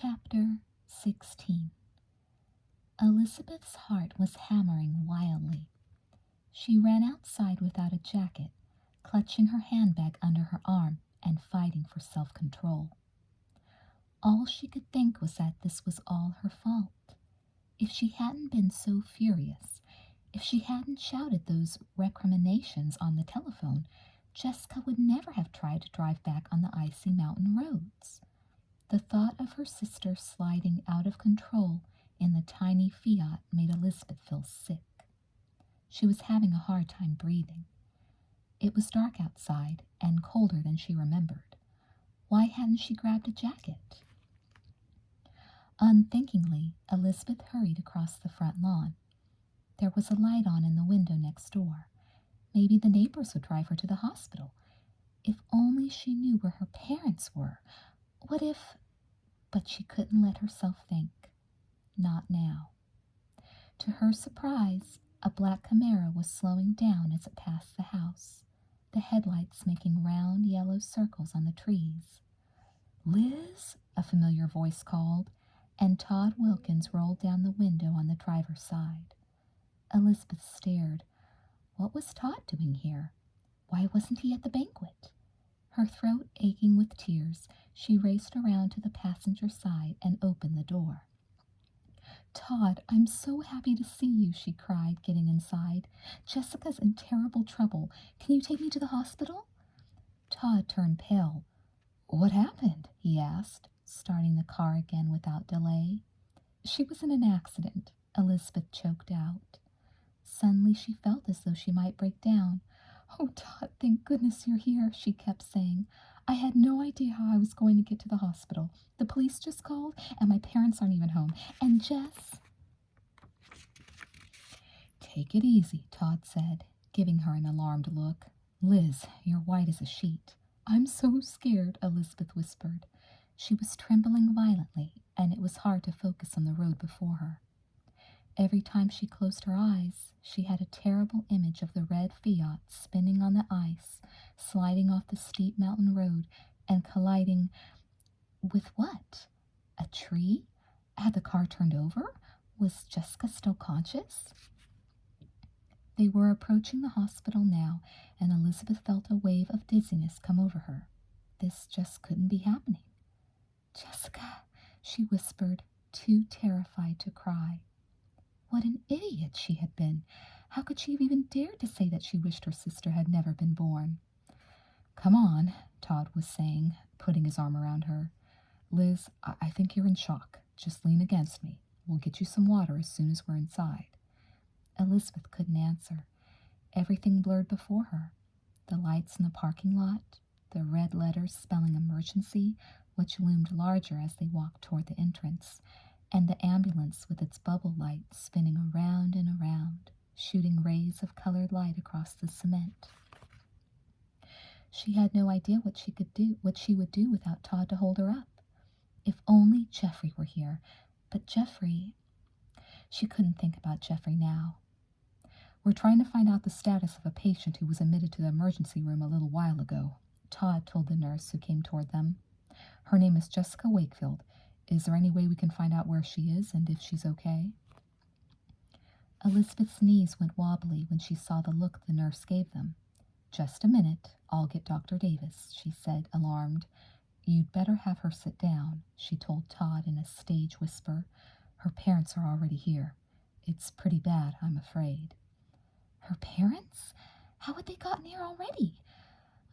Chapter 16. Elizabeth's heart was hammering wildly. She ran outside without a jacket, clutching her handbag under her arm and fighting for self-control. All she could think was that this was all her fault. If she hadn't been so furious, if she hadn't shouted those recriminations on the telephone, Jessica would never have tried to drive back on the icy mountain roads. The thought of her sister sliding out of control in the tiny Fiat made Elizabeth feel sick. She was having a hard time breathing. It was dark outside and colder than she remembered. Why hadn't she grabbed a jacket? Unthinkingly, Elizabeth hurried across the front lawn. There was a light on in the window next door. Maybe the neighbors would drive her to the hospital. If only she knew where her parents were. What if... But she couldn't let herself think. Not now. To her surprise, a black Camaro was slowing down as it passed the house, the headlights making round yellow circles on the trees. "Liz?" a familiar voice called, and Todd Wilkins rolled down the window on the driver's side. Elizabeth stared. What was Todd doing here? Why wasn't he at the banquet? Her throat aching with tears, she raced around to the passenger side and opened the door. "Todd, I'm so happy to see you," she cried, getting inside. "Jessica's in terrible trouble. Can you take me to the hospital?" Todd turned pale. "What happened?" he asked, starting the car again without delay. "She was in an accident," Elizabeth choked out. Suddenly she felt as though she might break down. "Oh, Todd, thank goodness you're here," she kept saying. "I had no idea how I was going to get to the hospital. The police just called, and my parents aren't even home. And Jess..." "Take it easy," Todd said, giving her an alarmed look. "Liz, you're white as a sheet." "I'm so scared," Elizabeth whispered. She was trembling violently, and it was hard to focus on the road before her. Every time she closed her eyes, she had a terrible image of the red Fiat spinning on the ice, sliding off the steep mountain road, and colliding with what? A tree? Had the car turned over? Was Jessica still conscious? They were approaching the hospital now, and Elizabeth felt a wave of dizziness come over her. This just couldn't be happening. "Jessica," she whispered, too terrified to cry. What an idiot she had been! How could she have even dared to say that she wished her sister had never been born? "Come on," Todd was saying, putting his arm around her. "Liz, I think you're in shock. Just lean against me. We'll get you some water as soon as we're inside." Elizabeth couldn't answer. Everything blurred before her. The lights in the parking lot, the red letters spelling emergency, which loomed larger as they walked toward the entrance, and the ambulance with its bubble light spinning around and around, shooting rays of colored light across the cement. She had no idea what she would do without Todd to hold her up. If only Jeffrey were here. But Jeffrey... She couldn't think about Jeffrey now. "We're trying to find out the status of a patient who was admitted to the emergency room a little while ago," Todd told the nurse who came toward them. "Her name is Jessica Wakefield. Is there any way we can find out where she is and if she's okay?" Elizabeth's knees went wobbly when she saw the look the nurse gave them. "Just a minute. I'll get Dr. Davis," she said, alarmed. "You'd better have her sit down," she told Todd in a stage whisper. "Her parents are already here. It's pretty bad, I'm afraid." Her parents? How had they gotten here already?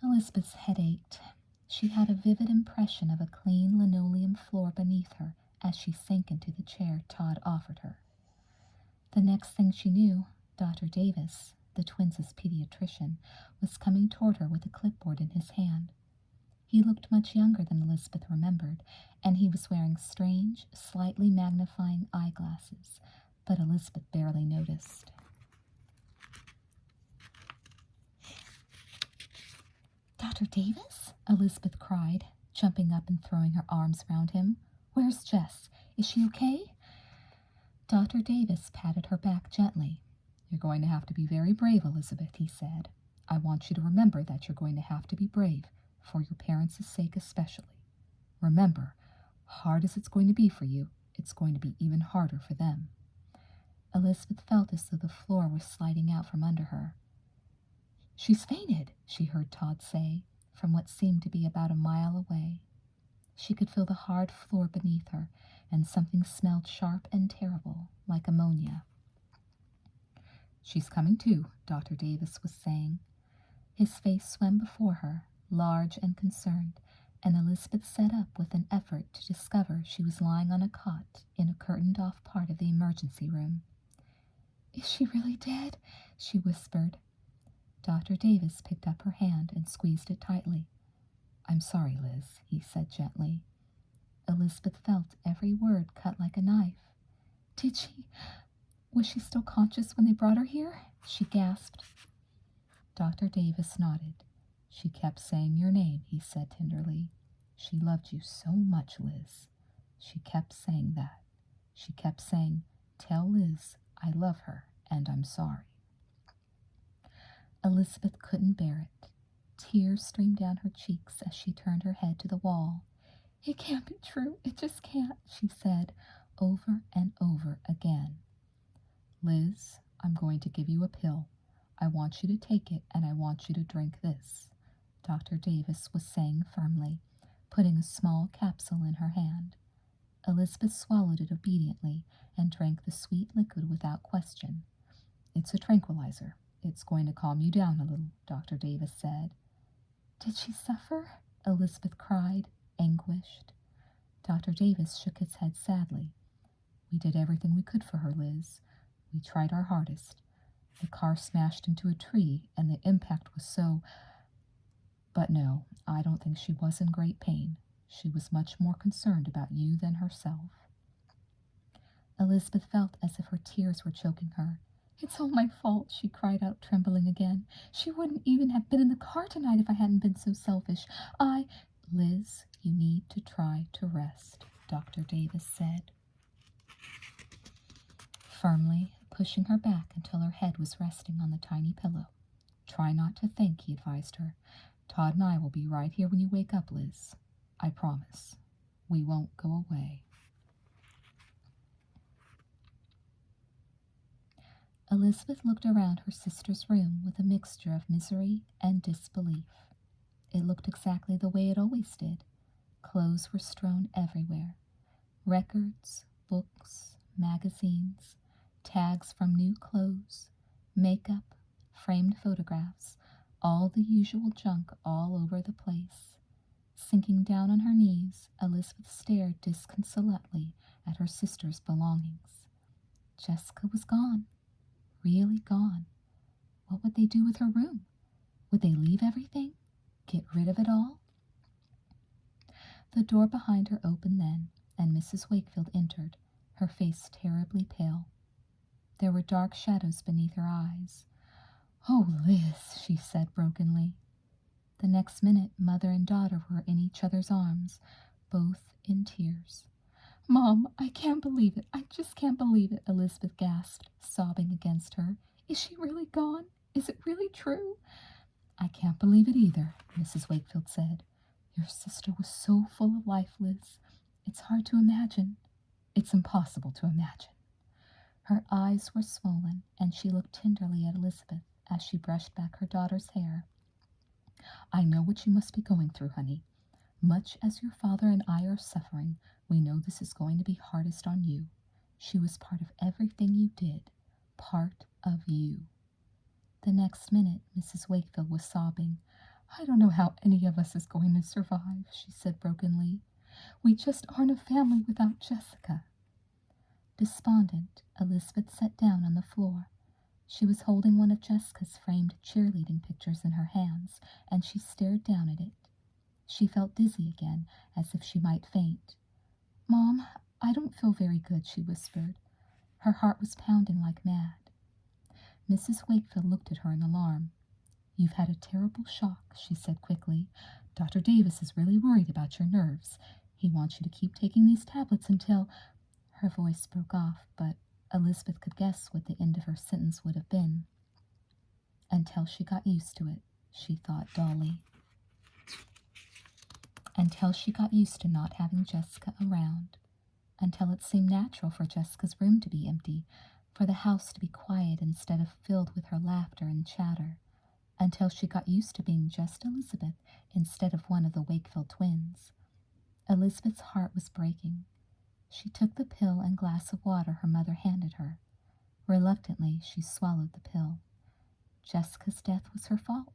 Elizabeth's head ached. She had a vivid impression of a clean linoleum floor beneath her as she sank into the chair Todd offered her. The next thing she knew, Dr. Davis, the twins' pediatrician, was coming toward her with a clipboard in his hand. He looked much younger than Elizabeth remembered, and he was wearing strange, slightly magnifying eyeglasses, but Elizabeth barely noticed. "Dr. Davis?" Elizabeth cried, jumping up and throwing her arms around him. "Where's Jess? Is she okay?" Dr. Davis patted her back gently. "You're going to have to be very brave, Elizabeth," he said. "I want you to remember that you're going to have to be brave, for your parents' sake especially. Remember, Hard as it's going to be for you, it's going to be even harder for them. Elizabeth felt as though the floor was sliding out from under her. She's fainted, she heard Todd say, from what seemed to be about a mile away. She could feel the hard floor beneath her, and something smelled sharp and terrible, like ammonia. She's coming to, Dr. Davis was saying. His face swam before her, large and concerned, and Elizabeth sat up with an effort to discover she was lying on a cot in a curtained-off part of the emergency room. Is she really dead? She whispered. Dr. Davis picked up her hand and squeezed it tightly. I'm sorry, Liz, he said gently. Elizabeth felt every word cut like a knife. Was she still conscious when they brought her here? She gasped. Dr. Davis nodded. She kept saying your name, he said tenderly. She loved you so much, Liz. She kept saying that. She kept saying, tell Liz I love her and I'm sorry. Elizabeth couldn't bear it. Tears streamed down her cheeks as she turned her head to the wall. It can't be true. It just can't, she said, over and over again. Liz, I'm going to give you a pill. I want you to take it, and I want you to drink this, Dr. Davis was saying firmly, putting a small capsule in her hand. Elizabeth swallowed it obediently and drank the sweet liquid without question. It's a tranquilizer. It's going to calm you down a little, Dr. Davis said. Did she suffer? Elizabeth cried, anguished. Dr. Davis shook his head sadly. We did everything we could for her, Liz. We tried our hardest. The car smashed into a tree, and the impact was so... But no, I don't think she was in great pain. She was much more concerned about you than herself. Elizabeth felt as if her tears were choking her. It's all my fault, she cried out, trembling again. She wouldn't even have been in the car tonight if I hadn't been so selfish. Liz, you need to try to rest, Dr. Davis said, firmly, pushing her back until her head was resting on the tiny pillow. Try not to think, he advised her. Todd and I will be right here when you wake up, Liz. I promise. We won't go away. Elizabeth looked around her sister's room with a mixture of misery and disbelief. It looked exactly the way it always did. Clothes were strewn everywhere. Records, books, magazines, tags from new clothes, makeup, framed photographs, all the usual junk all over the place. Sinking down on her knees, Elizabeth stared disconsolately at her sister's belongings. Jessica was gone. Really gone. What would they do with her room? Would they leave everything? Get rid of it all? The door behind her opened then, and Mrs. Wakefield entered, her face terribly pale. There were dark shadows beneath her eyes. Oh, Liz, she said brokenly. The next minute, mother and daughter were in each other's arms, both in tears. Mom, I can't believe it. I just can't believe it, Elizabeth gasped, sobbing against her. Is she really gone? Is it really true? I can't believe it either, Mrs. Wakefield said. Your sister was so full of life, Liz. It's hard to imagine. It's impossible to imagine. Her eyes were swollen, and she looked tenderly at Elizabeth as she brushed back her daughter's hair. I know what you must be going through, honey. Much as your father and I are suffering, we know this is going to be hardest on you. She was part of everything you did, part of you. The next minute, Mrs. Wakefield was sobbing. I don't know how any of us is going to survive, she said brokenly. We just aren't a family without Jessica. Despondent, Elizabeth sat down on the floor. She was holding one of Jessica's framed cheerleading pictures in her hands, and she stared down at it. She felt dizzy again, as if she might faint. Mom, I don't feel very good, she whispered. Her heart was pounding like mad. Mrs. Wakefield looked at her in alarm. You've had a terrible shock, she said quickly. Dr. Davis is really worried about your nerves. He wants you to keep taking these tablets until... Her voice broke off, but Elizabeth could guess what the end of her sentence would have been. Until she got used to it, she thought dully. until she got used to not having Jessica around, until it seemed natural for Jessica's room to be empty, for the house to be quiet instead of filled with her laughter and chatter, until she got used to being just Elizabeth instead of one of the Wakefield twins. Elizabeth's heart was breaking. She took the pill and glass of water her mother handed her. Reluctantly, she swallowed the pill. Jessica's death was her fault.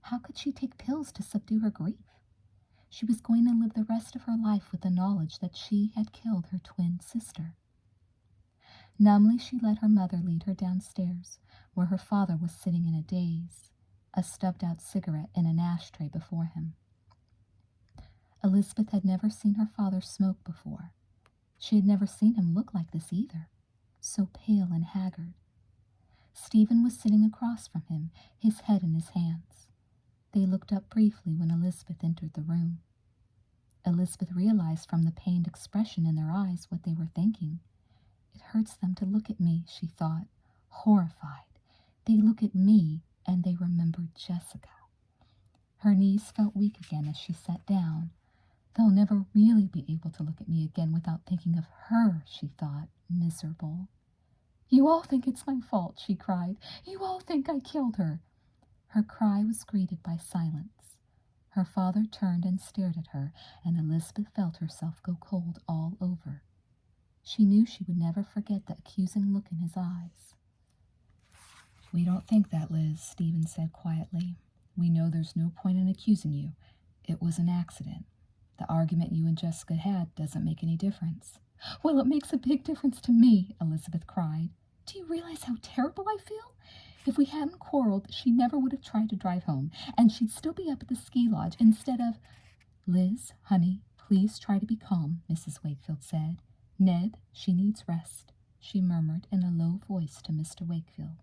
How could she take pills to subdue her grief? She was going to live the rest of her life with the knowledge that she had killed her twin sister. Numbly, she let her mother lead her downstairs, where her father was sitting in a daze, a stubbed-out cigarette in an ashtray before him. Elizabeth had never seen her father smoke before. She had never seen him look like this either, so pale and haggard. Stephen was sitting across from him, his head in his hands. They looked up briefly when Elizabeth entered the room. Elizabeth realized from the pained expression in their eyes what they were thinking. It hurts them to look at me, she thought, horrified. They look at me, and they remembered Jessica. Her knees felt weak again as she sat down. They'll never really be able to look at me again without thinking of her, she thought, miserable. You all think it's my fault, she cried. You all think I killed her. Her cry was greeted by silence. Her father turned and stared at her, and Elizabeth felt herself go cold all over. She knew she would never forget the accusing look in his eyes. We don't think that, Liz, Stephen said quietly. We know there's no point in accusing you. It was an accident. The argument you and Jessica had doesn't make any difference. Well, it makes a big difference to me, Elizabeth cried. Do you realize how terrible I feel? If we hadn't quarreled, she never would have tried to drive home, and she'd still be up at the ski lodge instead of... Liz, honey, please try to be calm, Mrs. Wakefield said. Ned, she needs rest, she murmured in a low voice to Mr. Wakefield.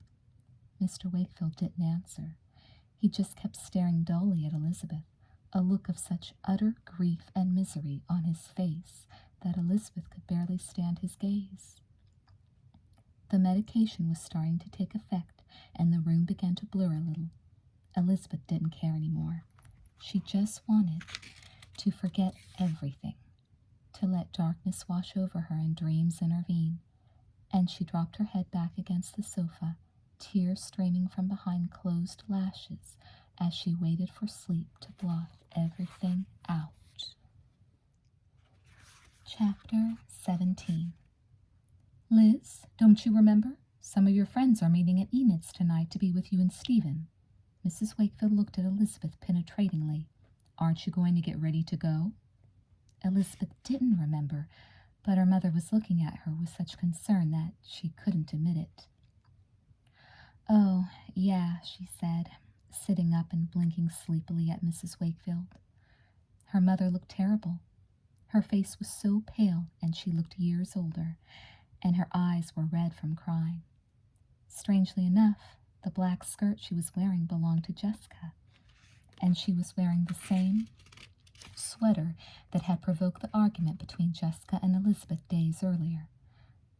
Mr. Wakefield didn't answer. He just kept staring dully at Elizabeth, a look of such utter grief and misery on his face that Elizabeth could barely stand his gaze. The medication was starting to take effect, and the room began to blur a little. Elizabeth didn't care anymore. She just wanted to forget everything, to let darkness wash over her and dreams intervene, and she dropped her head back against the sofa, tears streaming from behind closed lashes as she waited for sleep to blot everything out. Chapter 17. Liz, don't you remember? Some of your friends are meeting at Enid's tonight to be with you and Stephen. Mrs. Wakefield looked at Elizabeth penetratingly. Aren't you going to get ready to go? Elizabeth didn't remember, but her mother was looking at her with such concern that she couldn't admit it. Oh, yeah, she said, sitting up and blinking sleepily at Mrs. Wakefield. Her mother looked terrible. Her face was so pale, and she looked years older, and her eyes were red from crying. Strangely enough, the black skirt she was wearing belonged to Jessica, and she was wearing the same sweater that had provoked the argument between Jessica and Elizabeth days earlier.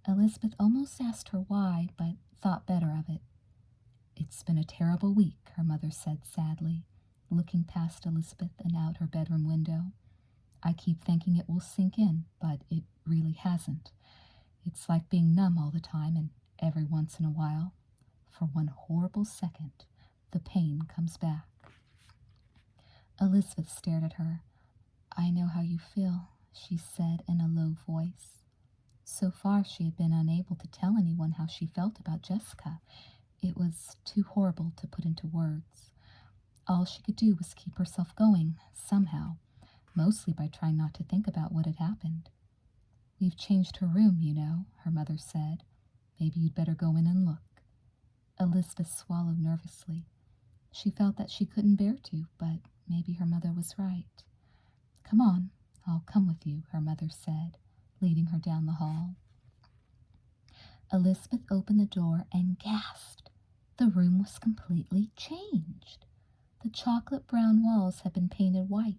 Elizabeth almost asked her why, but thought better of it. It's been a terrible week, her mother said sadly, looking past Elizabeth and out her bedroom window. I keep thinking it will sink in, but it really hasn't. It's like being numb all the time, and every once in a while, for one horrible second, the pain comes back. Elizabeth stared at her. I know how you feel, she said in a low voice. So far she had been unable to tell anyone how she felt about Jessica. It was too horrible to put into words. All she could do was keep herself going, somehow, mostly by trying not to think about what had happened. We've changed her room, you know, her mother said. Maybe you'd better go in and look. Elizabeth swallowed nervously. She felt that she couldn't bear to, but maybe her mother was right. Come on, I'll come with you, her mother said, leading her down the hall. Elizabeth opened the door and gasped. The room was completely changed. The chocolate brown walls had been painted white.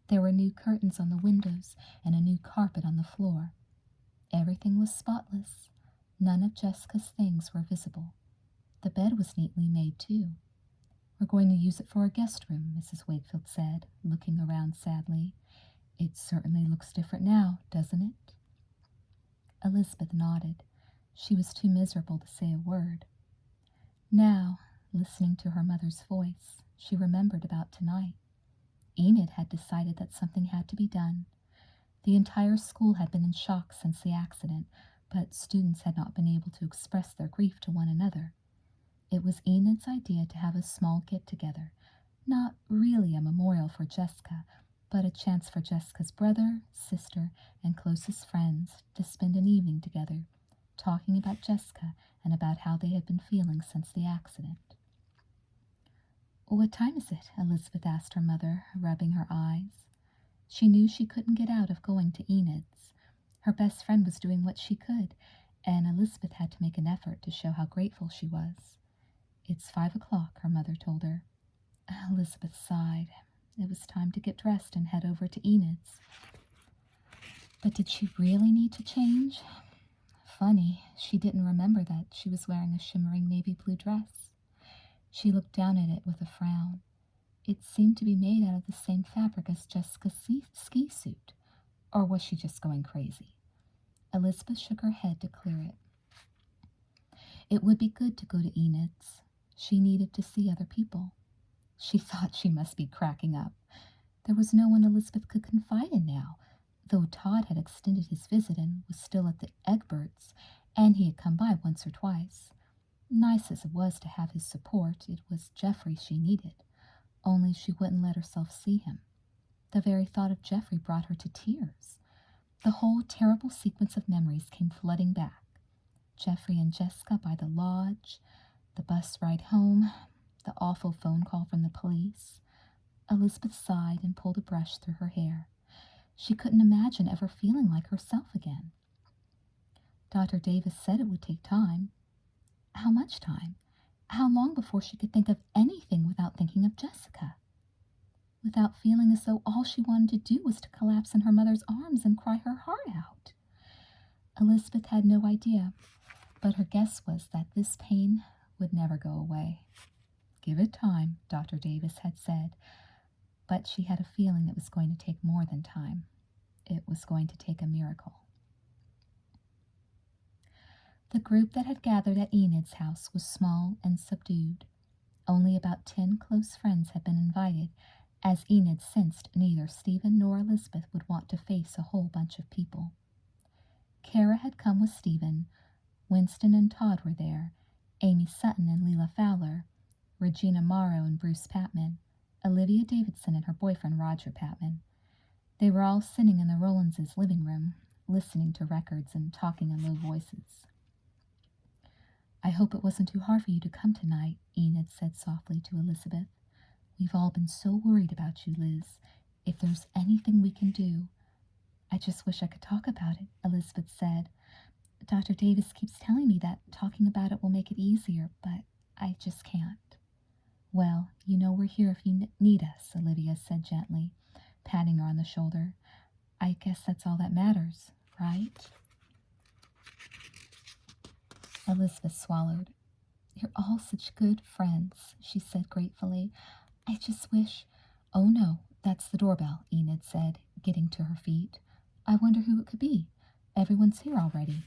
There were new curtains on the windows and a new carpet on the floor. Everything was spotless. None of Jessica's things were visible. The bed was neatly made, too. We're going to use it for our guest room, Mrs. Wakefield said, looking around sadly. It certainly looks different now, doesn't it? Elizabeth nodded. She was too miserable to say a word. Now, listening to her mother's voice, she remembered about tonight. Enid had decided that something had to be done. The entire school had been in shock since the accident, but students had not been able to express their grief to one another. It was Enid's idea to have a small get-together, not really a memorial for Jessica, but a chance for Jessica's brother, sister, and closest friends to spend an evening together, talking about Jessica and about how they had been feeling since the accident. "What time is it?" Elizabeth asked her mother, rubbing her eyes. She knew she couldn't get out of going to Enid's. Her best friend was doing what she could, and Elizabeth had to make an effort to show how grateful she was. "It's 5 o'clock," her mother told her. Elizabeth sighed. It was time to get dressed and head over to Enid's. But did she really need to change? Funny, she didn't remember that she was wearing a shimmering navy blue dress. She looked down at it with a frown. It seemed to be made out of the same fabric as Jessica's ski suit. Or was she just going crazy? Elizabeth shook her head to clear it. It would be good to go to Enid's. She needed to see other people. She thought she must be cracking up. There was no one Elizabeth could confide in now, though Todd had extended his visit and was still at the Egberts, and he had come by once or twice. Nice as it was to have his support, it was Geoffrey she needed, only she wouldn't let herself see him. The very thought of Geoffrey brought her to tears. The whole terrible sequence of memories came flooding back. Geoffrey and Jessica by the lodge, the bus ride home, the awful phone call from the police. Elizabeth sighed and pulled a brush through her hair. She couldn't imagine ever feeling like herself again. Dr. Davis said it would take time. How much time? How long before she could think of anything without thinking of Jessica? Without feeling as though all she wanted to do was to collapse in her mother's arms and cry her heart out. Elizabeth had no idea, but her guess was that this pain would never go away. Give it time, Dr. Davis had said, but she had a feeling it was going to take more than time. It was going to take a miracle. The group that had gathered at Enid's house was small and subdued. Only about 10 close friends had been invited, as Enid sensed neither Stephen nor Elizabeth would want to face a whole bunch of people. Kara had come with Stephen. Winston and Todd were there, Amy Sutton and Leela Fowler, Regina Morrow and Bruce Patman, Olivia Davidson and her boyfriend Roger Patman. They were all sitting in the Rollins' living room, listening to records and talking in low voices. "I hope it wasn't too hard for you to come tonight," Enid said softly to Elizabeth. "We've all been so worried about you, Liz. If there's anything we can do—" "I just wish I could talk about it," Elizabeth said. "Dr. Davis keeps telling me that talking about it will make it easier, but I just can't." "Well, you know we're here if you need us," Olivia said gently, patting her on the shoulder. "I guess that's all that matters, right?" Elizabeth swallowed. "You're all such good friends," she said gratefully. "I just wish—" "Oh no, that's the doorbell," Enid said, getting to her feet. "I wonder who it could be. Everyone's here already."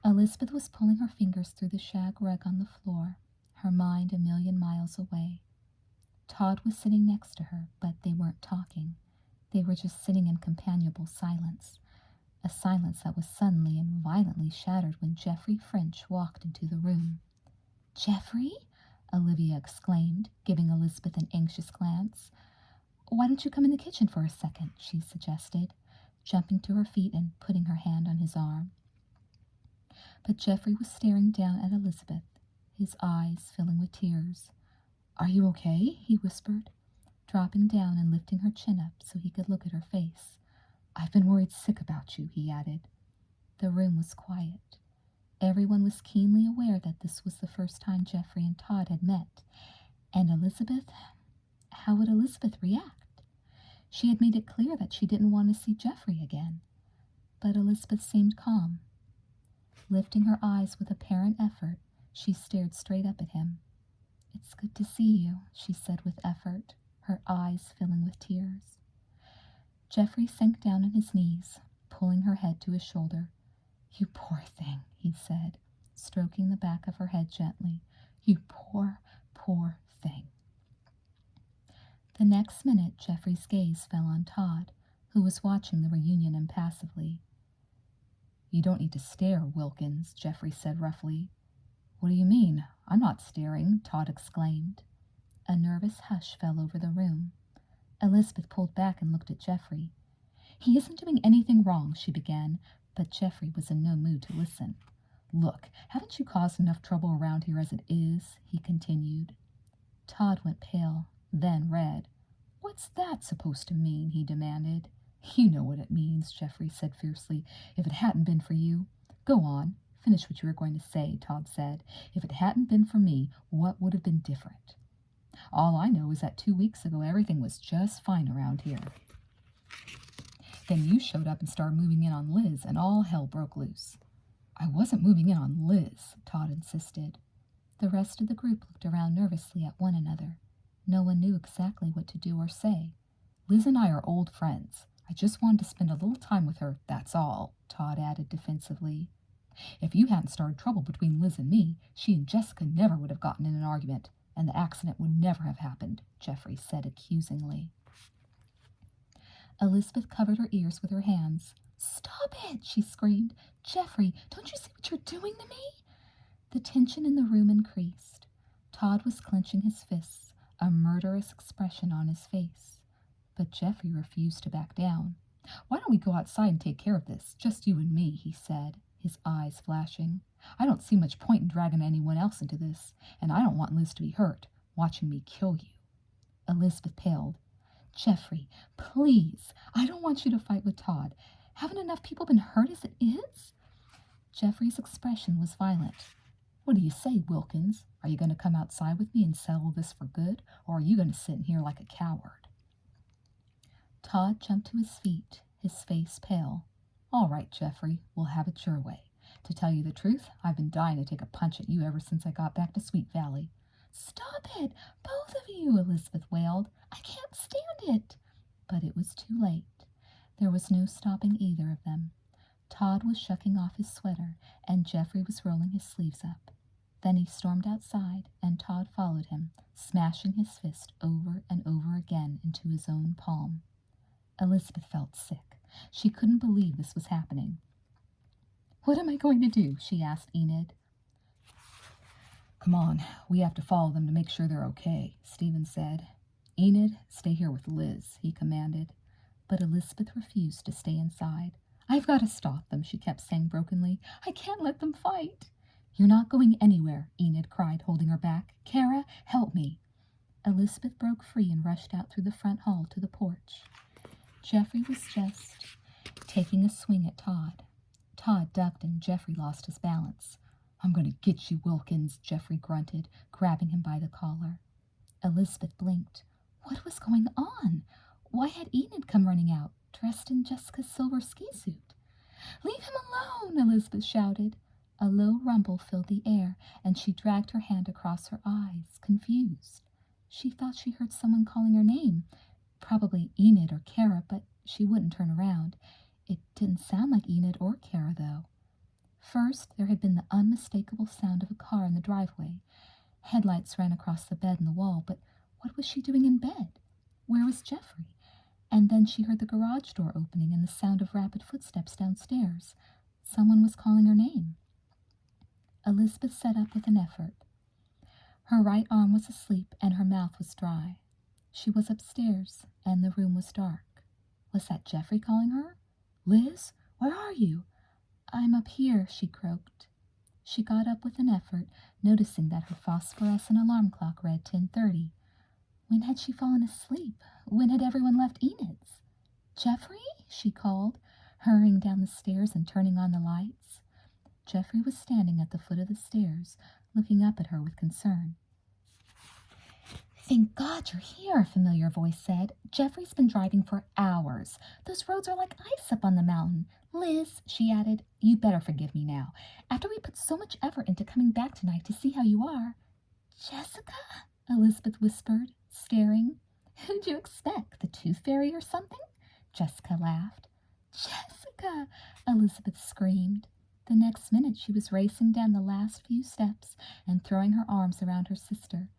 Elizabeth was pulling her fingers through the shag rug on the floor, her mind a million miles away. Todd was sitting next to her, but they weren't talking. They were just sitting in companionable silence, a silence that was suddenly and violently shattered when Geoffrey French walked into the room. "Geoffrey?" Olivia exclaimed, giving Elizabeth an anxious glance. "Why don't you come in the kitchen for a second?" she suggested, jumping to her feet and putting her hand on his arm. But Geoffrey was staring down at Elizabeth, his eyes filling with tears. "Are you okay?" he whispered, dropping down and lifting her chin up so he could look at her face. "I've been worried sick about you," he added. The room was quiet. Everyone was keenly aware that this was the first time Geoffrey and Todd had met. And Elizabeth? How would Elizabeth react? She had made it clear that she didn't want to see Geoffrey again. But Elizabeth seemed calm. Lifting her eyes with apparent effort, she stared straight up at him. "It's good to see you," she said with effort, her eyes filling with tears. Geoffrey sank down on his knees, pulling her head to his shoulder. "You poor thing," he said, stroking the back of her head gently. "You poor, poor thing." The next minute, Geoffrey's gaze fell on Todd, who was watching the reunion impassively. "You don't need to stare, Wilkins," Geoffrey said roughly. "What do you mean? I'm not staring," Todd exclaimed. A nervous hush fell over the room. Elizabeth pulled back and looked at Geoffrey. "He isn't doing anything wrong," she began, but Geoffrey was in no mood to listen. "Look, haven't you caused enough trouble around here as it is?" he continued. Todd went pale, then red. "What's that supposed to mean?" he demanded. "You know what it means," Geoffrey said fiercely. "If it hadn't been for you—" "Go on, finish what you were going to say," Todd said. "If it hadn't been for me, what would have been different? All I know is that 2 weeks ago everything was just fine around here. Then you showed up and started moving in on Liz, and all hell broke loose." "I wasn't moving in on Liz," Todd insisted. The rest of the group looked around nervously at one another. No one knew exactly what to do or say. "Liz and I are old friends. I just wanted to spend a little time with her, that's all," Todd added defensively. "If you hadn't started trouble between Liz and me, she and Jessica never would have gotten in an argument, and the accident would never have happened," Geoffrey said accusingly. Elizabeth covered her ears with her hands. "Stop it!" she screamed. "Geoffrey, don't you see what you're doing to me?" The tension in the room increased. Todd was clenching his fists, a murderous expression on his face. But Geoffrey refused to back down. "Why don't we go outside and take care of this, just you and me," he said, his eyes flashing. "I don't see much point in dragging anyone else into this, and I don't want Liz to be hurt, watching me kill you." Elizabeth paled. "Geoffrey, please, I don't want you to fight with Todd. Haven't enough people been hurt as it is?" Geoffrey's expression was violent. "What do you say, Wilkins? Are you going to come outside with me and settle this for good, or are you going to sit in here like a coward?" Todd jumped to his feet, his face pale. "All right, Geoffrey, we'll have it your way. To tell you the truth, I've been dying to take a punch at you ever since I got back to Sweet Valley." "Stop it, both of you," Elizabeth wailed. "I can't stand it." But it was too late. There was no stopping either of them. Todd was shucking off his sweater, and Geoffrey was rolling his sleeves up. Then he stormed outside, and Todd followed him, smashing his fist over and over again into his own palm. Elizabeth felt sick. She couldn't believe this was happening. "What am I going to do?" she asked Enid. "Come on, we have to follow them to make sure they're okay," Stephen said. "Enid, stay here with Liz," he commanded. But Elizabeth refused to stay inside. "I've got to stop them," she kept saying brokenly. "I can't let them fight." "You're not going anywhere," Enid cried, holding her back. "Kara, help me." Elizabeth broke free and rushed out through the front hall to the porch. Geoffrey was just taking a swing at Todd. Todd ducked and Geoffrey lost his balance. "I'm going to get you, Wilkins," Geoffrey grunted, grabbing him by the collar. Elizabeth blinked. What was going on? Why had Enid come running out, dressed in Jessica's silver ski suit? "Leave him alone!" Elizabeth shouted. A low rumble filled the air, and she dragged her hand across her eyes, confused. She thought she heard someone calling her name, probably Enid or Kara, but she wouldn't turn around. It didn't sound like Enid or Kara, though. First, there had been the unmistakable sound of a car in the driveway. Headlights ran across the bed and the wall, but what was she doing in bed? Where was Geoffrey? And then she heard the garage door opening and the sound of rapid footsteps downstairs. Someone was calling her name. Elizabeth sat up with an effort. Her right arm was asleep and her mouth was dry. She was upstairs, and the room was dark. Was that Geoffrey calling her? "Liz, where are you?" "I'm up here," she croaked. She got up with an effort, noticing that her phosphorescent alarm clock read 10:30. When had she fallen asleep? When had everyone left Enid's? "Geoffrey?" she called, hurrying down the stairs and turning on the lights. Geoffrey was standing at the foot of the stairs, looking up at her with concern. "Thank God you're here," a familiar voice said. "Geoffrey's been driving for hours. Those roads are like ice up on the mountain. Liz," she added, "you'd better forgive me now. After we put so much effort into coming back tonight to see how you are." Jessica? Elizabeth whispered, staring. Who'd you expect, the tooth fairy or something? Jessica laughed. Jessica! Elizabeth screamed. The next minute she was racing down the last few steps and throwing her arms around her sister.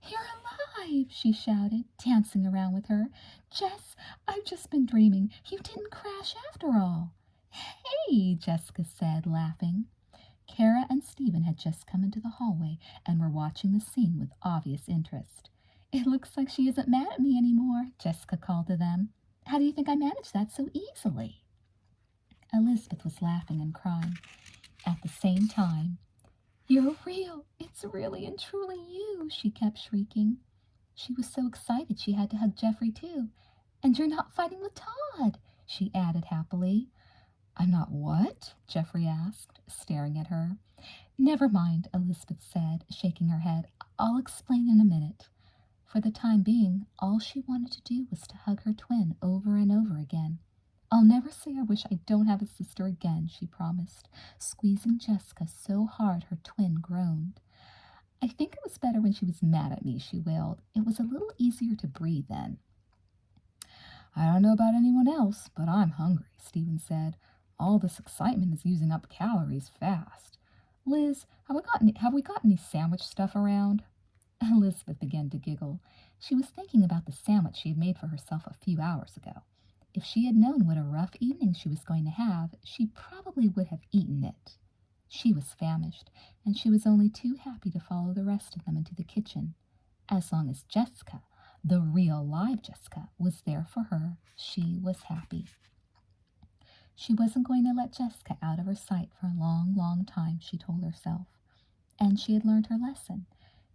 You're alive, she shouted, dancing around with her. Jess, I've just been dreaming. You didn't crash after all. Hey, Jessica said, laughing. Kara and Stephen had just come into the hallway and were watching the scene with obvious interest. It looks like she isn't mad at me anymore, Jessica called to them. How do you think I managed that so easily? Elizabeth was laughing and crying at the same time. You're real. It's really and truly you, she kept shrieking. She was so excited she had to hug Geoffrey too. And you're not fighting with Todd, she added happily. I'm not what? Geoffrey asked, staring at her. Never mind, Elizabeth said, shaking her head. I'll explain in a minute. For the time being, all she wanted to do was to hug her twin over and over again. I'll never say I wish I don't have a sister again, she promised, squeezing Jessica so hard her twin groaned. I think it was better when she was mad at me, she wailed. It was a little easier to breathe then. I don't know about anyone else, but I'm hungry, Stephen said. All this excitement is using up calories fast. Liz, have we got any sandwich stuff around? Elizabeth began to giggle. She was thinking about the sandwich she had made for herself a few hours ago. If she had known what a rough evening she was going to have, she probably would have eaten it. She was famished, and she was only too happy to follow the rest of them into the kitchen. As long as Jessica, the real live Jessica, was there for her, she was happy. She wasn't going to let Jessica out of her sight for a long, long time, she told herself. And she had learned her lesson.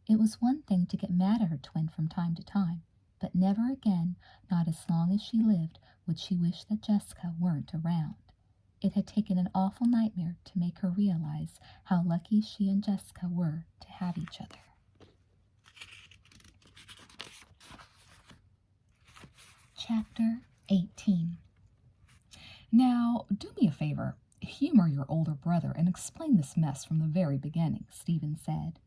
It was one thing to get mad at her twin from time to time, but never again, not as long as she lived, would she wish that Jessica weren't around. It had taken an awful nightmare to make her realize how lucky she and Jessica were to have each other. Chapter 18. Now, do me a favor. Humor your older brother and explain this mess from the very beginning, Stephen said.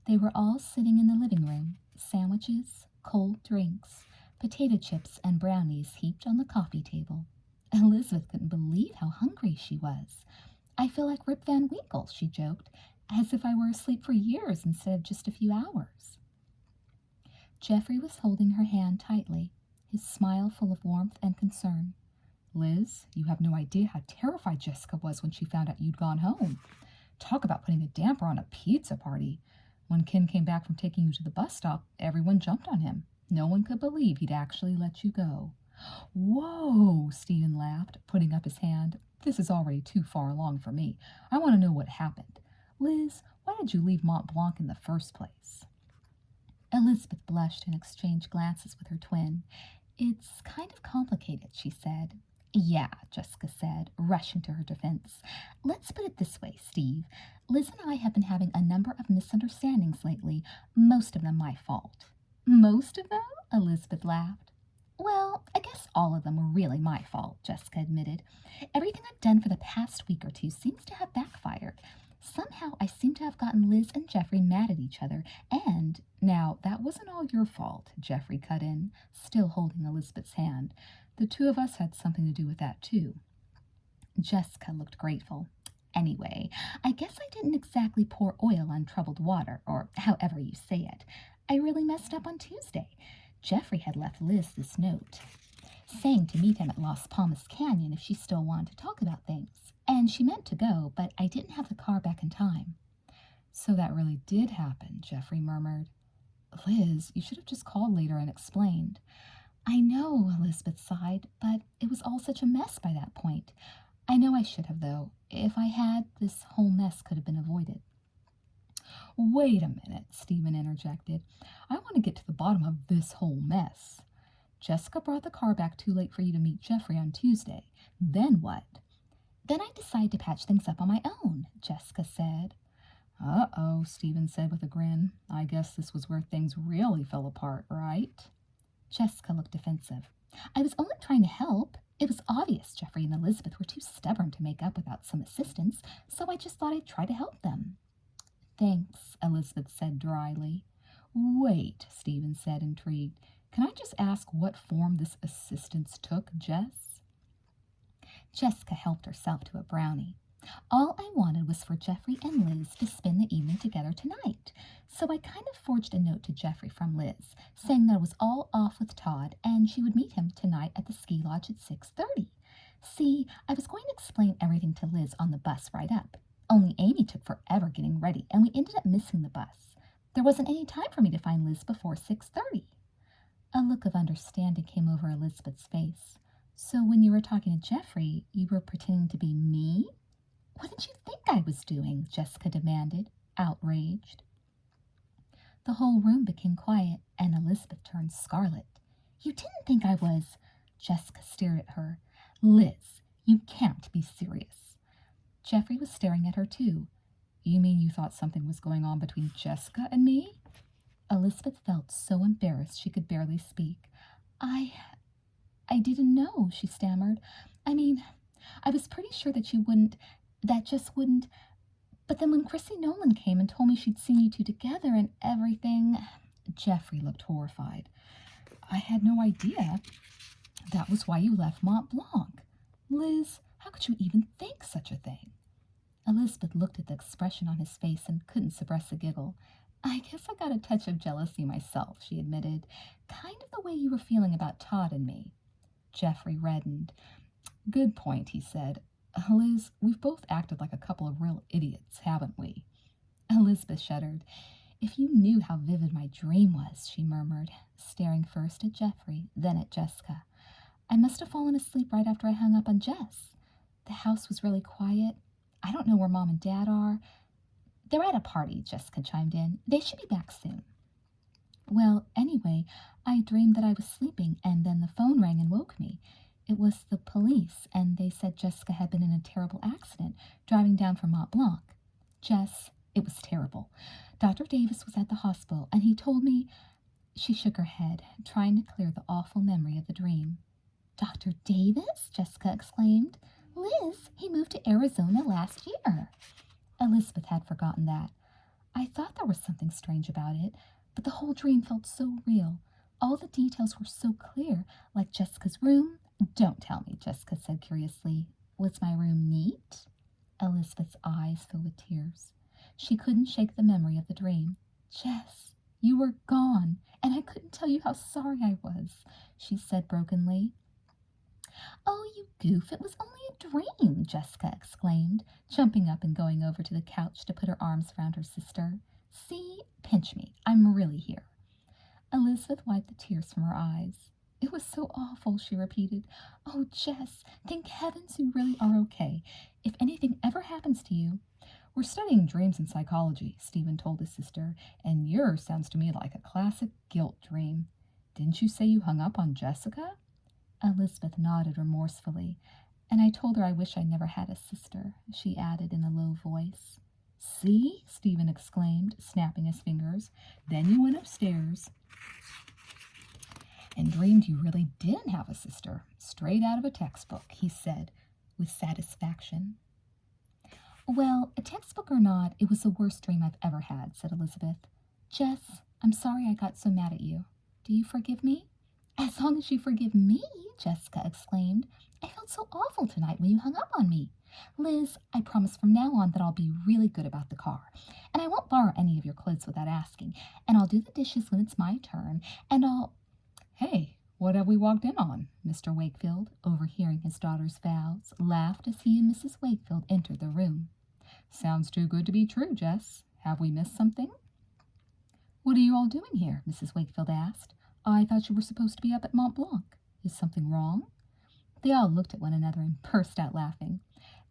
They were all sitting in the living room, sandwiches, cold drinks, potato chips, and brownies heaped on the coffee table. Elizabeth couldn't believe how hungry she was. I feel like Rip Van Winkle, she joked, as if I were asleep for years instead of just a few hours. Geoffrey was holding her hand tightly, his smile full of warmth and concern. Liz, you have no idea how terrified Jessica was when she found out you'd gone home. Talk about putting a damper on a pizza party. When Ken came back from taking you to the bus stop, everyone jumped on him. No one could believe he'd actually let you go. Whoa, Stephen laughed, putting up his hand. This is already too far along for me. I want to know what happened. Liz, why did you leave Mont Blanc in the first place? Elizabeth blushed and exchanged glances with her twin. It's kind of complicated, she said. Yeah, Jessica said, rushing to her defense. Let's put it this way, Steve. Liz and I have been having a number of misunderstandings lately, most of them my fault. Most of them? Elizabeth laughed. Well, I guess all of them were really my fault, Jessica admitted. Everything I've done for the past week or two seems to have backfired. Somehow I seem to have gotten Liz and Geoffrey mad at each other, and... Now, that wasn't all your fault, Geoffrey cut in, still holding Elizabeth's hand. The two of us had something to do with that, too. Jessica looked grateful. Anyway, I guess I didn't exactly pour oil on troubled water, or however you say it. I really messed up on Tuesday. Geoffrey had left Liz this note, saying to meet him at Las Palmas Canyon if she still wanted to talk about things. And she meant to go, but I didn't have the car back in time. So that really did happen, Geoffrey murmured. Liz, you should have just called later and explained. I know, Elizabeth sighed, but it was all such a mess by that point. I know I should have, though. If I had, this whole mess could have been avoided. Wait a minute, Stephen interjected. I want to get to the bottom of this whole mess. Jessica brought the car back too late for you to meet Geoffrey on Tuesday. Then what? Then I decided to patch things up on my own, Jessica said. Uh-oh, Stephen said with a grin. I guess this was where things really fell apart, right? Jessica looked defensive. I was only trying to help. It was obvious Geoffrey and Elizabeth were too stubborn to make up without some assistance, so I just thought I'd try to help them. Thanks, Elizabeth said dryly. Wait, Stephen said, intrigued. Can I just ask what form this assistance took, Jess? Jessica helped herself to a brownie. All I wanted was for Jeffrey and Liz to spend the evening together tonight, so I kind of forged a note to Jeffrey from Liz, saying that it was all off with Todd and she would meet him tonight at the ski lodge at 6:30. See, I was going to explain everything to Liz on the bus ride up, only Amy took forever getting ready and we ended up missing the bus. There wasn't any time for me to find Liz before 6:30. A look of understanding came over Elizabeth's face. So when you were talking to Jeffrey, you were pretending to be me? What did you think I was doing? Jessica demanded, outraged. The whole room became quiet, and Elizabeth turned scarlet. You didn't think I was... Jessica stared at her. Liz, you can't be serious. Jeffrey was staring at her, too. You mean you thought something was going on between Jessica and me? Elizabeth felt so embarrassed she could barely speak. I didn't know, she stammered. I mean, I was pretty sure that Jess wouldn't. But then when Chrissy Nolan came and told me she'd seen you two together and everything... Jeffrey looked horrified. I had no idea. That was why you left Mont Blanc. Liz, how could you even think such a thing? Elizabeth looked at the expression on his face and couldn't suppress a giggle. I guess I got a touch of jealousy myself, she admitted. Kind of the way you were feeling about Todd and me. Jeffrey reddened. Good point, he said. Liz, we've both acted like a couple of real idiots, haven't we? Elizabeth shuddered. If you knew how vivid my dream was, she murmured, staring first at Jeffrey, then at Jessica. I must have fallen asleep right after I hung up on Jess. The house was really quiet. I don't know where Mom and Dad are. They're at a party, Jessica chimed in. They should be back soon. Well, anyway, I dreamed that I was sleeping, and then the phone rang and woke me. It was the police, and they said Jessica had been in a terrible accident, driving down from Mont Blanc. Jess, it was terrible. Dr. Davis was at the hospital, and he told me... She shook her head, trying to clear the awful memory of the dream. Dr. Davis? Jessica exclaimed. Liz, he moved to Arizona last year. Elizabeth had forgotten that. I thought there was something strange about it, but the whole dream felt so real. All the details were so clear, like Jessica's room. Don't tell me, Jessica said curiously. Was my room neat? Elizabeth's eyes filled with tears. She couldn't shake the memory of the dream. Jess, you were gone, and I couldn't tell you how sorry I was, she said brokenly. Oh, you goof, it was only a dream, Jessica exclaimed, jumping up and going over to the couch to put her arms around her sister. See, pinch me, I'm really here. Elizabeth wiped the tears from her eyes. It was so awful, she repeated. Oh, Jess, thank heavens you really are okay. If anything ever happens to you... We're studying dreams in psychology, Stephen told his sister, and yours sounds to me like a classic guilt dream. Didn't you say you hung up on Jessica? Elizabeth nodded remorsefully, and I told her I wish I never had a sister, she added in a low voice. See? Stephen exclaimed, snapping his fingers. Then you went upstairs and dreamed you really didn't have a sister, straight out of a textbook, he said, with satisfaction. Well, a textbook or not, it was the worst dream I've ever had, said Elizabeth. Jess, I'm sorry I got so mad at you. Do you forgive me? As long as you forgive me, Jessica exclaimed. I felt so awful tonight when you hung up on me. Liz, I promise from now on that I'll be really good about the car, and I won't borrow any of your clothes without asking, and I'll do the dishes when it's my turn, and I'll... Hey, what have we walked in on? Mr. Wakefield, overhearing his daughter's vows, laughed as he and Mrs. Wakefield entered the room. Sounds too good to be true, Jess. Have we missed something? What are you all doing here? Mrs. Wakefield asked. I thought you were supposed to be up at Mont Blanc. Is something wrong? They all looked at one another and burst out laughing.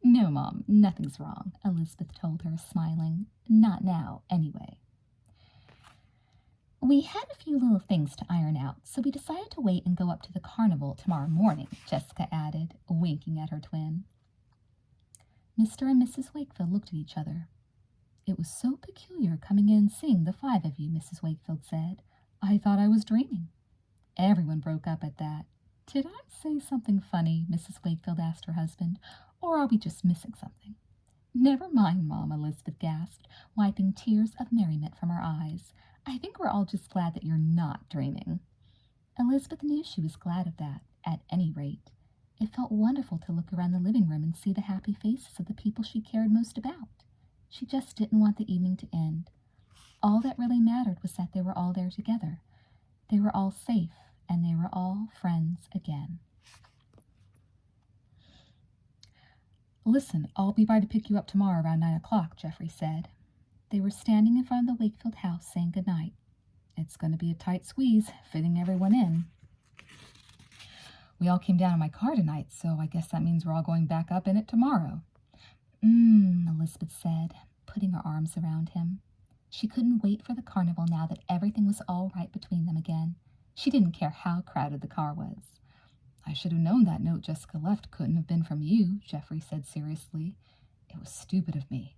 No, Mom, nothing's wrong, Elizabeth told her, smiling. Not now, anyway. We had a few little things to iron out, so we decided to wait and go up to the Carnival tomorrow morning, Jessica added, winking at her twin. Mr. and Mrs. Wakefield looked at each other. It was so peculiar coming in and seeing the five of you, Mrs. Wakefield said. I thought I was dreaming. Everyone broke up at that. Did I say something funny? Mrs. Wakefield asked her husband, or are we just missing something? Never mind, Mom, Elizabeth gasped, wiping tears of merriment from her eyes. I think we're all just glad that you're not dreaming. Elizabeth knew she was glad of that, at any rate. It felt wonderful to look around the living room and see the happy faces of the people she cared most about. She just didn't want the evening to end. All that really mattered was that they were all there together. They were all safe, and they were all friends again. Listen, I'll be by to pick you up tomorrow around 9 o'clock, Geoffrey said. They were standing in front of the Wakefield house saying good night. It's going to be a tight squeeze, fitting everyone in. We all came down in my car tonight, so I guess that means we're all going back up in it tomorrow. Elizabeth said, putting her arms around him. She couldn't wait for the carnival now that everything was all right between them again. She didn't care how crowded the car was. I should have known that note Jessica left couldn't have been from you, Geoffrey said seriously. It was stupid of me.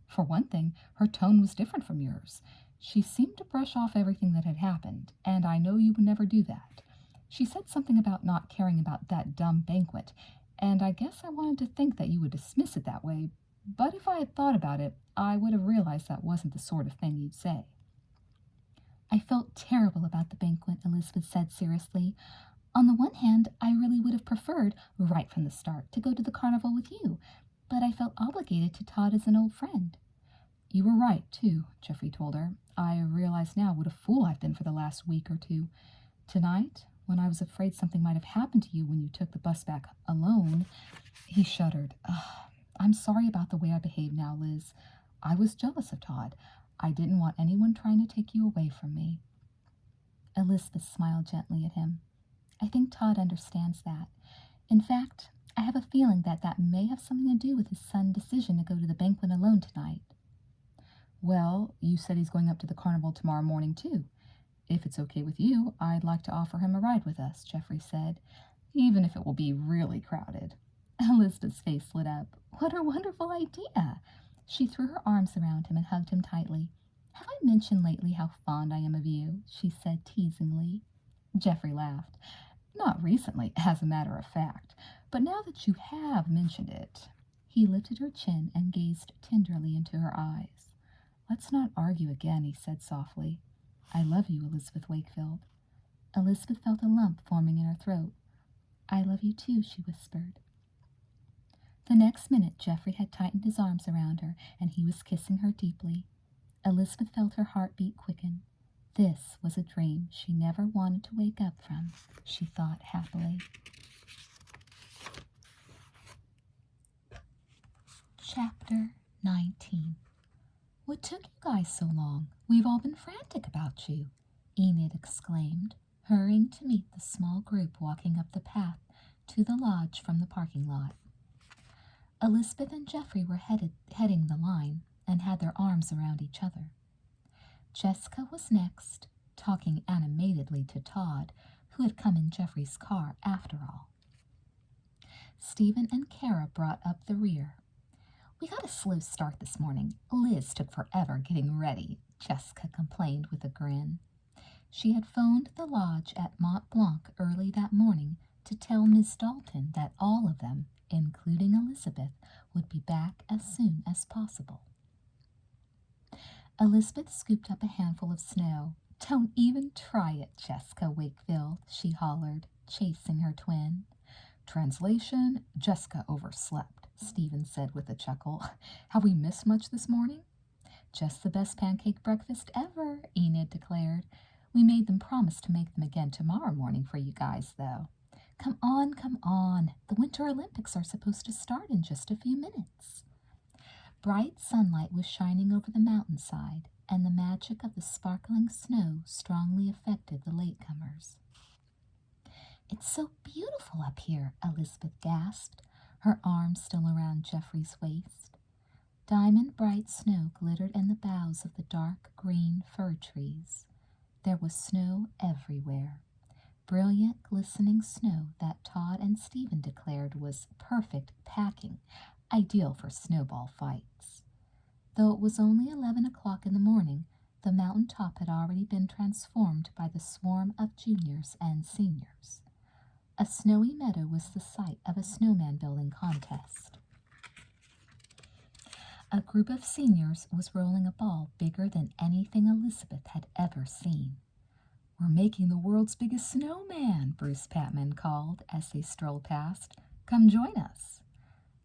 For one thing, her tone was different from yours. She seemed to brush off everything that had happened, and I know you would never do that. She said something about not caring about that dumb banquet, and I guess I wanted to think that you would dismiss it that way, but if I had thought about it, I would have realized that wasn't the sort of thing you'd say. I felt terrible about the banquet, Elizabeth said seriously. On the one hand, I really would have preferred, right from the start, to go to the carnival with you, but I felt obligated to Todd as an old friend. You were right, too, Geoffrey told her. I realize now what a fool I've been for the last week or two. Tonight, when I was afraid something might have happened to you when you took the bus back alone, he shuddered. I'm sorry about the way I behaved now, Liz. I was jealous of Todd. I didn't want anyone trying to take you away from me. Elizabeth smiled gently at him. I think Todd understands that. In fact, I have a feeling that that may have something to do with his son's decision to go to the banquet alone tonight. Well, you said he's going up to the carnival tomorrow morning, too. If it's okay with you, I'd like to offer him a ride with us, Geoffrey said, even if it will be really crowded. Elizabeth's face lit up. What a wonderful idea! She threw her arms around him and hugged him tightly. Have I mentioned lately how fond I am of you? She said teasingly. Geoffrey laughed. Not recently, as a matter of fact, but now that you have mentioned it. He lifted her chin and gazed tenderly into her eyes. Let's not argue again, he said softly. I love you, Elizabeth Wakefield. Elizabeth felt a lump forming in her throat. I love you too, she whispered. The next minute, Geoffrey had tightened his arms around her, and he was kissing her deeply. Elizabeth felt her heartbeat quicken. This was a dream she never wanted to wake up from, she thought happily. Chapter 19. What took you guys so long? We've all been frantic about you, Enid exclaimed, hurrying to meet the small group walking up the path to the lodge from the parking lot. Elizabeth and Geoffrey were heading the line and had their arms around each other. Jessica was next, talking animatedly to Todd, who had come in Geoffrey's car after all. Stephen and Kara brought up the rear. We got a slow start this morning. Liz took forever getting ready, Jessica complained with a grin. She had phoned the lodge at Mont Blanc early that morning to tell Miss Dalton that all of them, including Elizabeth, would be back as soon as possible. Elizabeth scooped up a handful of snow. Don't even try it, Jessica Wakefield, she hollered, chasing her twin. Translation, Jessica overslept, Stephen said with a chuckle. Have we missed much this morning? Just the best pancake breakfast ever, Enid declared. We made them promise to make them again tomorrow morning for you guys, though. Come on, come on. The Winter Olympics are supposed to start in just a few minutes. Bright sunlight was shining over the mountainside, and the magic of the sparkling snow strongly affected the latecomers. It's so beautiful up here, Elizabeth gasped, her arms still around Geoffrey's waist. Diamond-bright snow glittered in the boughs of the dark green fir trees. There was snow everywhere. Brilliant, glistening snow that Todd and Stephen declared was perfect packing, ideal for snowball fights. Though it was only 11 o'clock in the morning, the mountain top had already been transformed by the swarm of juniors and seniors. A snowy meadow was the site of a snowman building contest. A group of seniors was rolling a ball bigger than anything Elizabeth had ever seen. "We're making the world's biggest snowman," Bruce Patman called as they strolled past. "Come join us."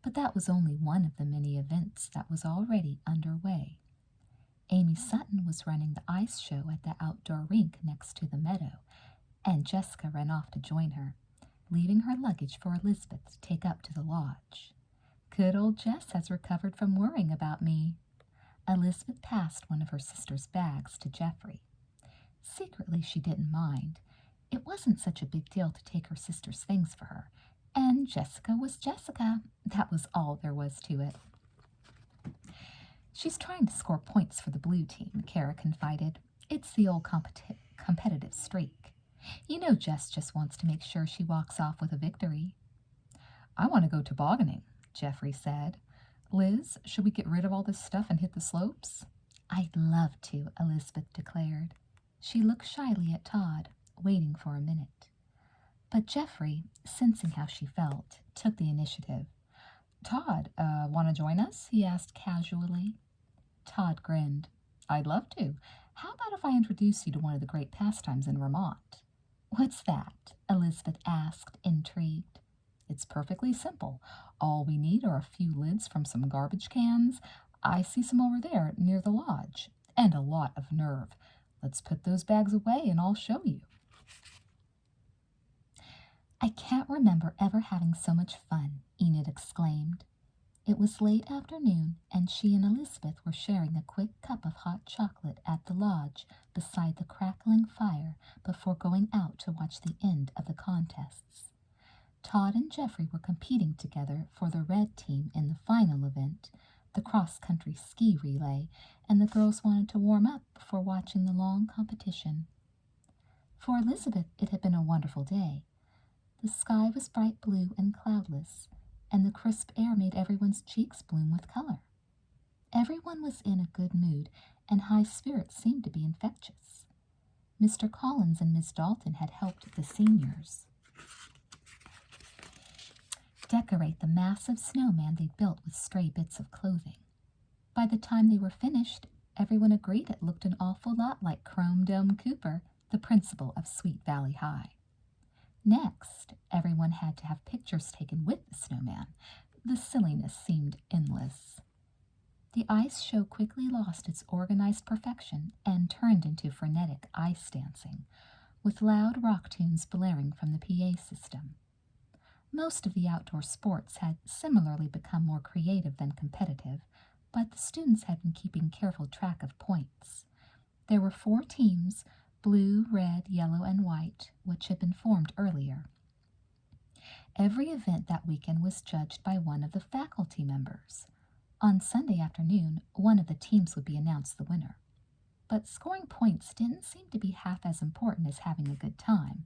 But that was only one of the many events that was already underway. Amy Sutton was running the ice show at the outdoor rink next to the meadow, and Jessica ran off to join her, leaving her luggage for Elizabeth to take up to the lodge. "Good old Jess has recovered from worrying about me." Elizabeth passed one of her sister's bags to Geoffrey. Secretly, she didn't mind. It wasn't such a big deal to take her sister's things for her, and Jessica was Jessica. That was all there was to it. "She's trying to score points for the blue team," Kara confided. "It's the old competitive streak. You know Jess just wants to make sure she walks off with a victory." "I want to go tobogganing," Geoffrey said. "Liz, should we get rid of all this stuff and hit the slopes?" "I'd love to," Elizabeth declared. She looked shyly at Todd, waiting for a minute. But Geoffrey, sensing how she felt, took the initiative. "Todd, want to join us?" he asked casually. Todd grinned. "I'd love to. How about if I introduce you to one of the great pastimes in Vermont?" "What's that?" Elizabeth asked, intrigued. "It's perfectly simple. All we need are a few lids from some garbage cans. I see some over there near the lodge. And a lot of nerve. Let's put those bags away and I'll show you." "I can't remember ever having so much fun," Enid exclaimed. It was late afternoon, and she and Elizabeth were sharing a quick cup of hot chocolate at the lodge beside the crackling fire before going out to watch the end of the contests. Todd and Geoffrey were competing together for the red team in the final event, the cross-country ski relay, and the girls wanted to warm up before watching the long competition. For Elizabeth, it had been a wonderful day. The sky was bright blue and cloudless, and the crisp air made everyone's cheeks bloom with color. Everyone was in a good mood, and high spirits seemed to be infectious. Mr. Collins and Miss Dalton had helped the seniors decorate the massive snowman they'd built with stray bits of clothing. By the time they were finished, everyone agreed it looked an awful lot like Chrome Dome Cooper, the principal of Sweet Valley High. Next, everyone had to have pictures taken with the snowman. The silliness seemed endless. The ice show quickly lost its organized perfection and turned into frenetic ice dancing, with loud rock tunes blaring from the PA system. Most of the outdoor sports had similarly become more creative than competitive, but the students had been keeping careful track of points. There were 4 teams, blue, red, yellow, and white, which had been formed earlier. Every event that weekend was judged by one of the faculty members. On Sunday afternoon, one of the teams would be announced the winner. But scoring points didn't seem to be half as important as having a good time.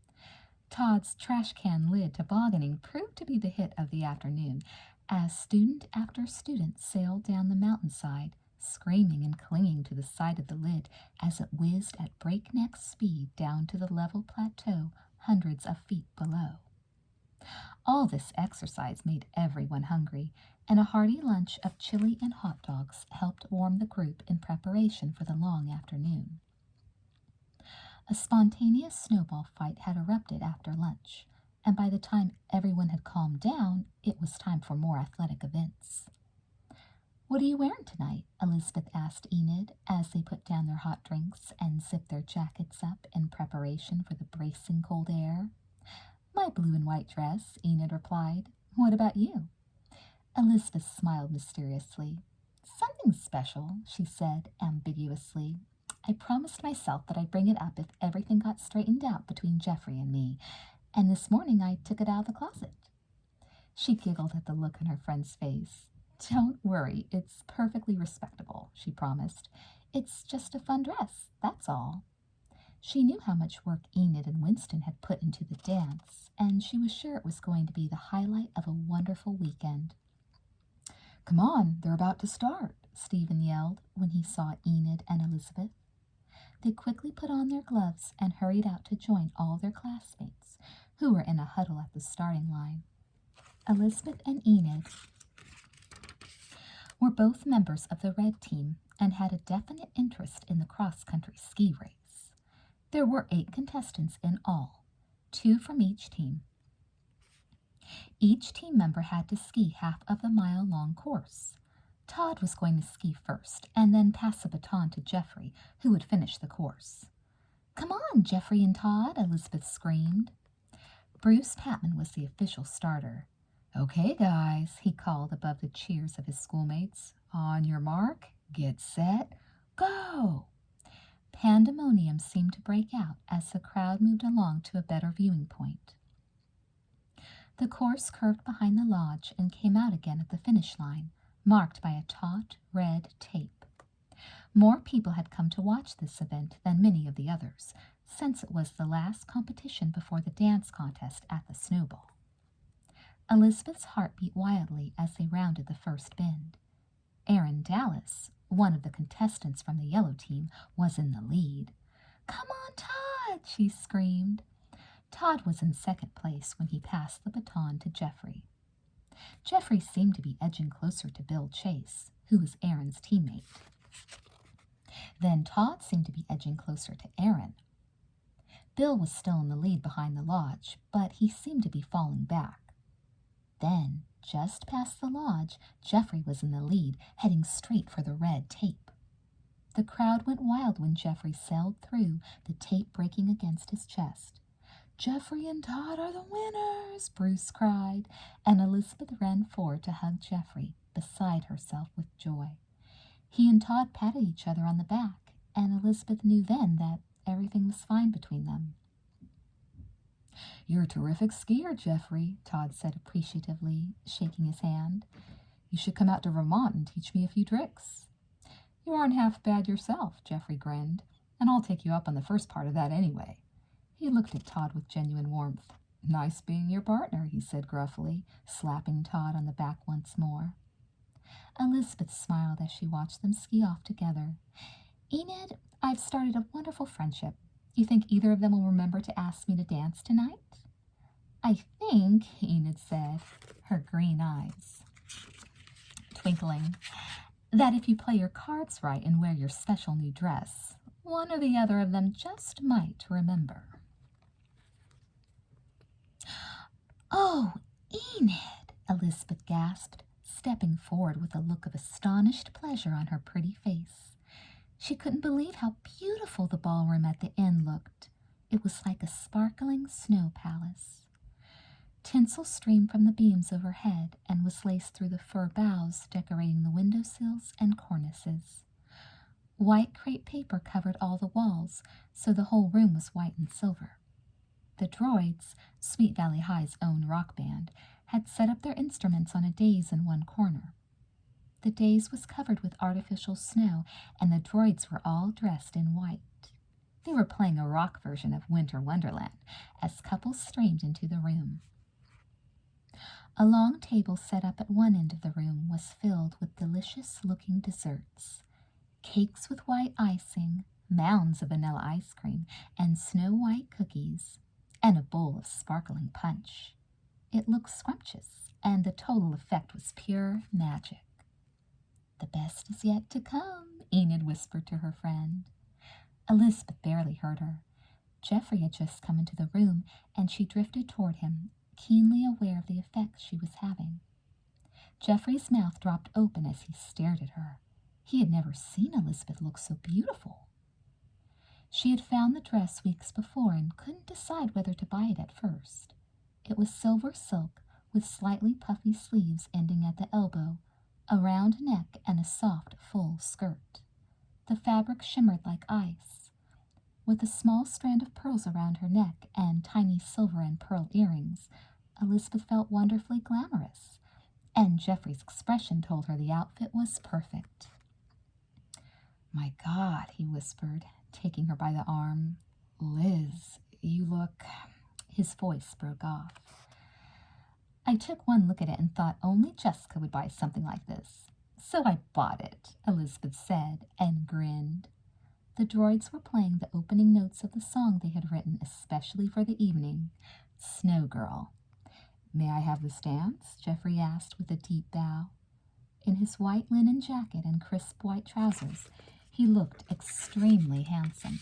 Todd's trash can lid tobogganing proved to be the hit of the afternoon, as student after student sailed down the mountainside, screaming and clinging to the side of the lid as it whizzed at breakneck speed down to the level plateau hundreds of feet below. All this exercise made everyone hungry, and a hearty lunch of chili and hot dogs helped warm the group in preparation for the long afternoon. A spontaneous snowball fight had erupted after lunch, and by the time everyone had calmed down, it was time for more athletic events. "What are you wearing tonight?" Elizabeth asked Enid as they put down their hot drinks and zipped their jackets up in preparation for the bracing cold air. "My blue and white dress," Enid replied. "What about you?" Elizabeth smiled mysteriously. "Something special," she said ambiguously. "I promised myself that I'd bring it up if everything got straightened out between Geoffrey and me, and this morning I took it out of the closet." She giggled at the look on her friend's face. "Don't worry, it's perfectly respectable," she promised. "It's just a fun dress, that's all." She knew how much work Enid and Winston had put into the dance, and she was sure it was going to be the highlight of a wonderful weekend. "Come on, they're about to start," Stephen yelled when he saw Enid and Elizabeth. They quickly put on their gloves and hurried out to join all their classmates, who were in a huddle at the starting line. Elizabeth and Enid were both members of the red team and had a definite interest in the cross-country ski race. There were 8 contestants in all, 2 from each team. Each team member had to ski half of the mile-long course. Todd was going to ski first and then pass the baton to Jeffrey, who would finish the course. "Come on, Jeffrey and Todd," Elizabeth screamed. Bruce Patman was the official starter. "Okay, guys," he called above the cheers of his schoolmates. "On your mark, get set, go!" Pandemonium seemed to break out as the crowd moved along to a better viewing point. The course curved behind the lodge and came out again at the finish line, marked by a taut red tape. More people had come to watch this event than many of the others, since it was the last competition before the dance contest at the Snowball. Elizabeth's heart beat wildly as they rounded the first bend. Aaron Dallas, one of the contestants from the yellow team, was in the lead. "Come on, Todd!" she screamed. Todd was in second place when he passed the baton to Jeffrey. Jeffrey seemed to be edging closer to Bill Chase, who was Aaron's teammate. Then Todd seemed to be edging closer to Aaron. Bill was still in the lead behind the lodge, but he seemed to be falling back. Then, just past the lodge, Jeffrey was in the lead, heading straight for the red tape. The crowd went wild when Jeffrey sailed through, the tape breaking against his chest. "Jeffrey and Todd are the winners," Bruce cried, and Elizabeth ran forward to hug Jeffrey, beside herself with joy. He and Todd patted each other on the back, and Elizabeth knew then that everything was fine between them. "You're a terrific skier, Jeffrey," Todd said appreciatively, shaking his hand. "You should come out to Vermont and teach me a few tricks." "You aren't half bad yourself," Jeffrey grinned, "and I'll take you up on the first part of that anyway." He looked at Todd with genuine warmth. "Nice being your partner," he said gruffly, slapping Todd on the back once more. Elizabeth smiled as she watched them ski off together. "Enid, I've started a wonderful friendship. You think either of them will remember to ask me to dance tonight?" "I think," Enid said, her green eyes twinkling, "that if you play your cards right and wear your special new dress, one or the other of them just might remember." "Oh, Enid!" Elizabeth gasped, stepping forward with a look of astonished pleasure on her pretty face. She couldn't believe how beautiful the ballroom at the inn looked. It was like a sparkling snow palace. Tinsel streamed from the beams overhead and was laced through the fir boughs decorating the windowsills and cornices. White crepe paper covered all the walls, so the whole room was white and silver. The droids, Sweet Valley High's own rock band, had set up their instruments on a dais in one corner. The dais was covered with artificial snow, and the droids were all dressed in white. They were playing a rock version of Winter Wonderland as couples streamed into the room. A long table set up at one end of the room was filled with delicious-looking desserts. Cakes with white icing, mounds of vanilla ice cream, and snow-white cookies, and a bowl of sparkling punch. It looked scrumptious, and the total effect was pure magic. "The best is yet to come," Enid whispered to her friend. Elizabeth barely heard her. Jeffrey had just come into the room, and she drifted toward him, keenly aware of the effect she was having. Jeffrey's mouth dropped open as he stared at her. He had never seen Elizabeth look so beautiful. She had found the dress weeks before and couldn't decide whether to buy it at first. It was silver silk with slightly puffy sleeves ending at the elbow, a round neck, and a soft, full skirt. The fabric shimmered like ice. With a small strand of pearls around her neck and tiny silver and pearl earrings, Elizabeth felt wonderfully glamorous, and Jeffrey's expression told her the outfit was perfect. "My God," he whispered, taking her by the arm. "Liz, you look—" His voice broke off. "I took one look at it and thought only Jessica would buy something like this. So I bought it," Elizabeth said, and grinned. The droids were playing the opening notes of the song they had written especially for the evening, "Snow Girl." "May I have this dance?" Jeffrey asked with a deep bow. In his white linen jacket and crisp white trousers, he looked extremely handsome,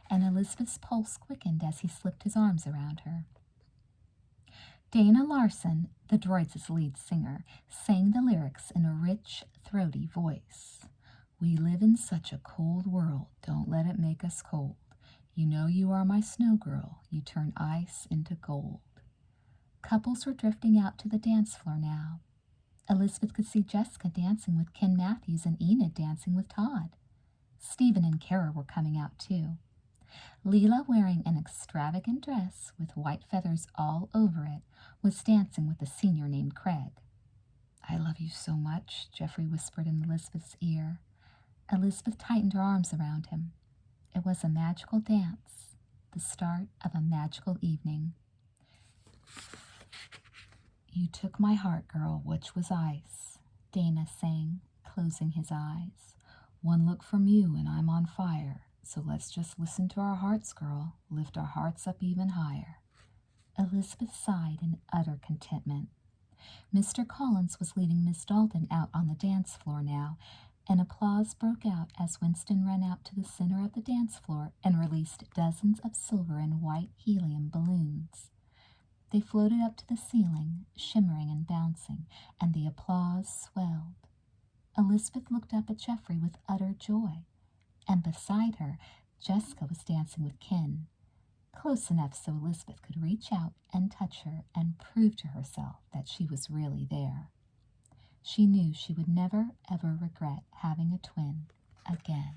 and Elizabeth's pulse quickened as he slipped his arms around her. Dana Larson, the droids' lead singer, sang the lyrics in a rich, throaty voice. We live in such a cold world, don't let it make us cold. You know you are my snow girl, you turn ice into gold. Couples were drifting out to the dance floor now. Elizabeth could see Jessica dancing with Ken Matthews and Enid dancing with Todd. Stephen and Kara were coming out too. Leela, wearing an extravagant dress with white feathers all over it, was dancing with a senior named Craig. I love you so much, Geoffrey whispered in Elizabeth's ear. Elizabeth tightened her arms around him. It was a magical dance, the start of a magical evening. You took my heart, girl, which was ice, Dana sang, closing his eyes. One look from you and I'm on fire, so let's just listen to our hearts, girl, lift our hearts up even higher. Elizabeth sighed in utter contentment. Mr. Collins was leading Miss Dalton out on the dance floor now, and applause broke out as Winston ran out to the center of the dance floor and released dozens of silver and white helium balloons. They floated up to the ceiling, shimmering and bouncing, and the applause swelled. Elizabeth looked up at Geoffrey with utter joy, and beside her, Jessica was dancing with Ken, close enough so Elizabeth could reach out and touch her and prove to herself that she was really there. She knew she would never, ever regret having a twin again.